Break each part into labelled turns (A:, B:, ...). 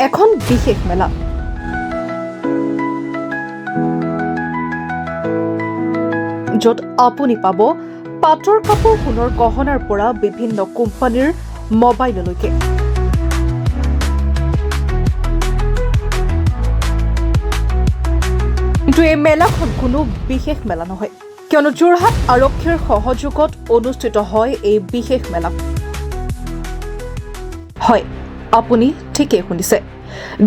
A: এখন বিশেষ মেলা। য'ত আপুনি পাব পাটৰ কাপোৰ, সোণৰ গহনাৰ পৰা বিভিন্ন কোম্পানীৰ মোবাইললৈকে। কিন্তু এই মেলাখন কোনো বিশেষ মেলা নহয়, কিয়নো যোৰহাট আৰক্ষীৰ সহযোগত অনুষ্ঠিত হয় এই বিশেষ মেলা। হয়, আপুনি ঠিকেই শুনিছে।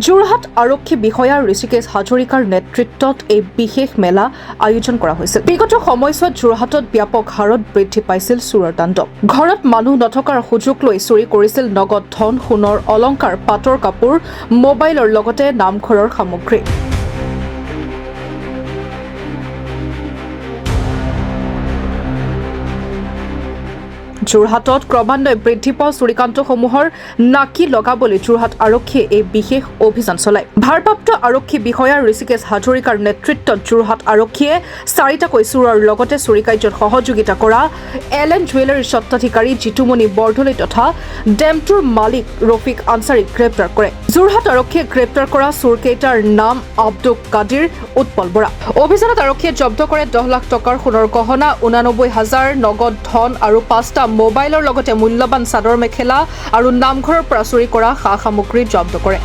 A: যোৰহাট আৰক্ষী বিষয়া ঋষিকেশ হাজৰিকাৰ নেতৃত্বত এই বিশেষ মেলা আয়োজন কৰা হৈছিল। বিগত সময়ছোৱাত যোৰহাটত ব্যাপক হাৰত বৃদ্ধি পাইছিল চোৰৰ তাণ্ডৱ। ঘৰত মানুহ নথকাৰ সুযোগ লৈ চুৰি কৰিছিল নগদ ধন, সোণৰ অলংকাৰ, পাটৰ কাপোৰ, মোবাইলৰ লগতে নামঘৰৰ সামগ্ৰী। যোৰহাটত ক্ৰমান্বয়ে বৃদ্ধি পোৱা চুৰিকাণ্ডসমূহৰ নাকি লগাবলৈ যোৰহাট আৰক্ষীয়ে এই বিশেষ অভিযান চলায়। ভাৰপ্ৰাপ্ত আৰক্ষী বিষয়া ঋষিকেশ হাজৰিকাৰ নেতৃত্বত যোৰহাট আৰক্ষীয়ে 4টাকৈ চোৰৰ লগতে চুৰি কাৰ্যত সহযোগিতা কৰা এলেন জুৱেলাৰীৰ স্বত্বাধিকাৰী জিতুমণি বৰদলৈ তথা ডেমটোৰ মালিক ৰফিক আনচাৰীক গ্ৰেপ্তাৰ কৰে। যোৰহাট আৰক্ষীয়ে গ্ৰেপ্তাৰ কৰা চোৰকেইটাৰ নাম আব্দুল কাদিৰ, উৎপল বৰা। অভিযানত আৰক্ষীয়ে জব্দ কৰে 10 লাখ টকাৰ সোণৰ গহনা, 89,000 নগদ ধন আৰু 5টা মোবাইলৰ লগতে মূল্যৱান চাদৰ মেখেলা আৰু নামঘৰৰ পৰা চুৰি কৰা সা সামগ্ৰী জব্দ কৰে।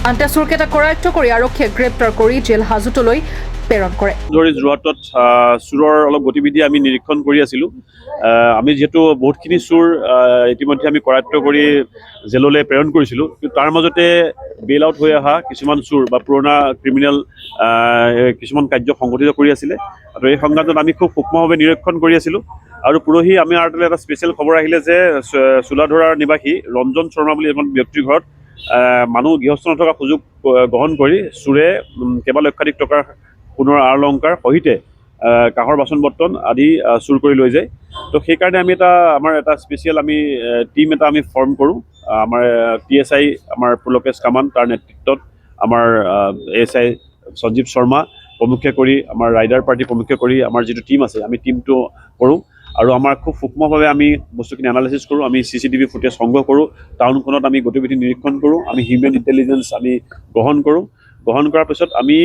A: আনহাতে চোৰকেইটা কৰায়ত্ব কৰি আৰক্ষীয়ে গ্ৰেপ্তাৰ কৰি জেল হাজতলৈ প্ৰেৰণ কৰে।
B: যোৰহাটত চোৰৰ অলপ গতিবিধি আমি নিৰীক্ষণ কৰি আছিলোঁ। আমি যিহেতু বহুতখিনি চোৰ ইতিমধ্যে আমি কৰায়ত্ব কৰি জেললৈ প্ৰেৰণ কৰিছিলোঁ, কিন্তু তাৰ মাজতে বেইল আউট হৈ অহা কিছুমান চোৰ বা পুৰণা ক্ৰিমিনেল কিছুমান কাৰ্য সংঘটিত কৰি আছিলে। আৰু এই সংক্ৰান্তত আমি খুব সূক্ষ্মভাৱে নিৰীক্ষণ কৰি আছিলোঁ। আৰু পৰহি আমি আৰতলৈ এটা স্পেচিয়েল খবৰ আহিলে যে চোলাধৰাৰ নিবাসী ৰঞ্জন শৰ্মা বুলি এজন ব্যক্তিৰ ঘৰত মানুহ গৃহস্থ নথকা সুযোগ গ্ৰহণ কৰি চোৰে কেইবা লক্ষাধিক টকাৰ সোণৰ আৰ অলংকাৰ সহিতে কাঁহৰ বাচন বৰ্তন আদি চুৰ কৰি লৈ যায়। তো সেইকাৰণে আমি আমাৰ এটা স্পেচিয়েল টীম এটা আমি ফৰ্ম কৰোঁ। আমাৰ PSI আমাৰ পুলকেশ কামান, তাৰ নেতৃত্বত আমাৰ ASI সঞ্জীৱ শৰ্মা প্ৰমুখ্যে কৰি, আমাৰ ৰাইডাৰ পাৰ্টি প্ৰমুখ্যে কৰি আমাৰ যিটো টীম আছে, আমি টীমটো কৰোঁ। আৰু আমাৰ খুব সূক্ষ্মভাৱে আমি বস্তুখিনি এনালাইচিছ কৰোঁ। আমি CCTV ফুটেজ সংগ্ৰহ কৰোঁ, টাউনখনত আমি গতিবিধি নিৰীক্ষণ কৰোঁ, আমি হিউমেন ইণ্টেলিজেঞ্চ আমি গ্ৰহণ কৰোঁ। গ্ৰহণ কৰাৰ পিছত আমি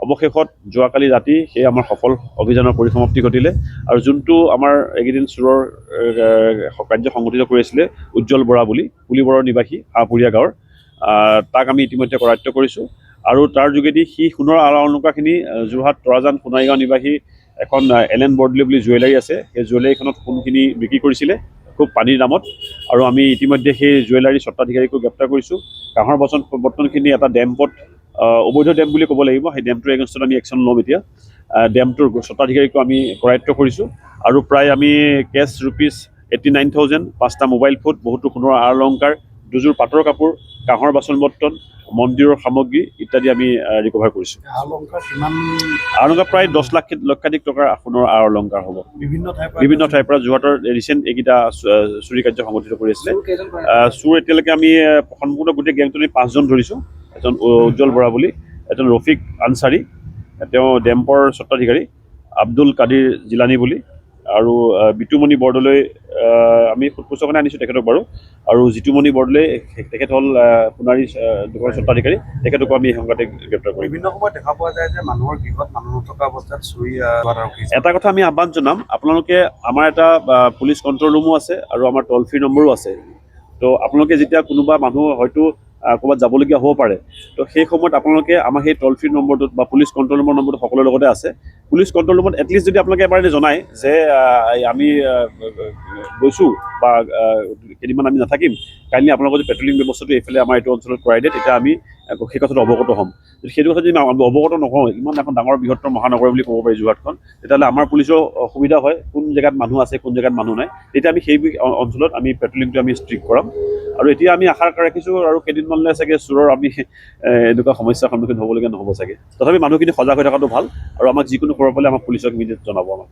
B: অৱশেষত যোৱাকালি ৰাতি সেই আমাৰ সফল অভিযানৰ পৰিসমাপ্তি ঘটিলে। আৰু যোনটো আমাৰ এইকেইদিন চোৰৰ কাৰ্য সংঘটিত কৰি আছিলে উজ্জ্বল বৰা বুলি, পুলিবৰৰ নিবাসী হাঁহপুৰীয়া গাঁৱৰ, তাক আমি ইতিমধ্যে কৰায়ত্ব কৰিছোঁ। আৰু তাৰ যোগেদি সি সোণৰ আৰ অলংকাৰখিনি যোৰহাট তৰাজান সোণাৰীগাঁও নিবাসী এখন এলেন বৰদলৈ বুলি জুৱেলাৰী আছে, সেই জুৱেলাৰীখনত সোণখিনি বিক্ৰী কৰিছিলে খুব পানীৰ দামত। আৰু আমি ইতিমধ্যে সেই জুৱেলাৰী স্বত্বাধিকাৰীকো গ্ৰেপ্তাৰ কৰিছোঁ। কাঁহৰ বাচন বৰ্তনখিনি এটা ডেম্পত, অবৈধ ডেম বুলি ক'ব লাগিব, সেই ডেমটোৰ এগেইনষ্টত আমি একশ্যন ল'ম। এতিয়া ডেমটোৰ স্বত্বাধিকাৰীকো আমি কৰায়ত্ব কৰিছোঁ। আৰু প্ৰায় আমি কেছ ₹89,000, 5টা মোবাইল ফোন, বহুতো সোণৰ আৰ অলংকাৰ, 2যোৰ পাটৰ কাপোৰ, কাঁহৰ বাচন বৰ্তন, মন্দিৰৰ সামগ্ৰী ইত্যাদি আমি ৰিকভাৰ কৰিছোঁ। আৰ অলংকাৰ প্ৰায় 10 লক্ষাধিক টকাৰ সোণৰ আৰ অলংকাৰ হ'ব। বিভিন্ন ঠাইৰ পৰা যোৰহাটৰ ৰিচেণ্ট এইকেইটা চুৰি কাৰ্য সংঘটিত কৰি আছিলে। চোৰ এতিয়ালৈকে আমি সম্পূৰ্ণ গোটেই গেংটো আমি 5জন ধৰিছোঁ। এজন উজ্জ্বল বৰা বুলি, এজন ৰফিক আনচাৰী, তেওঁ ডেম্পৰ স্বত্বাধিকাৰী, আব্দুল কাদিৰ জিলানী বুলি, আৰু বিতুমণি বৰদলৈ আমি সোধপোছৰ কাৰণে আনিছোঁ তেখেতক বাৰু। আৰু জিতুমণি বৰদলৈ, তেখেত হ'ল সোণাৰী দোকানৰ স্বত্বাধিকাৰী, তেখেতকো আমি এই সংঘাতে গ্ৰেপ্তাৰ কৰিম।
C: বিভিন্ন সময়ত দেখা পোৱা যায় যে মানুহৰ গৃহত মানুহ নথকা অৱস্থাত চুৰি।
B: এটা কথা আমি আহ্বান জনাম, আপোনালোকে আমাৰ এটা পুলিচ কণ্ট্ৰল ৰুমো আছে আৰু আমাৰ টল ফ্ৰী নম্বৰো আছে। তো আপোনালোকে যেতিয়া কোনোবা মানুহ হয়তো ক'ৰবাত যাবলগীয়া হ'ব পাৰে, তো সেই সময়ত আপোনালোকে আমাৰ সেই টল ফ্ৰী নম্বৰটোত বা পুলিচ কণ্ট্ৰল ৰুমৰ নম্বৰটো সকলোৰে লগতে আছে। পুলিচ কণ্ট্ৰল ৰুমত এটলিষ্ট যদি আপোনালোকে এবাৰ জনায় যে আমি গৈছোঁ বা কেইদিনমান আমি নাথাকিম, কাইণ্ডলি আপোনালোকৰ যদি পেট্ৰলিং ব্যৱস্থাটো এইফালে আমাৰ এইটো অঞ্চলত কৰাই দিয়ে, তেতিয়া আমি সেই কথাটো অৱগত হ'ম। সেইটো কথা যদি অৱগত নকওঁ, ইমান এখন ডাঙৰ বৃহত্তৰ মহানগৰ বুলি ক'ব পাৰি যোৰহাটখন, তেতিয়াহ'লে আমাৰ পুলিচৰ অসুবিধা হয়, কোন জেগাত মানুহ আছে, কোন জেগাত মানুহ নাই। তেতিয়া আমি সেই অঞ্চলত আমি পেট্ৰলিংটো আমি ষ্ট্ৰিক্ট কৰাম। আৰু এতিয়া আমি আশা ৰাখিছোঁ আৰু কেইদিনমানলৈ চাগে চোৰৰ আমি এনেকুৱা সমস্যাৰ সন্মুখীন হ'বলগীয়া নহ'ব চাগে। তথাপি মানুহখিনি সজাগ হৈ থকাটো ভাল। আৰু আমাক যিকোনো খবৰ পালে আমাক পুলিচক ইমিডিয়েট জনাব আমাক।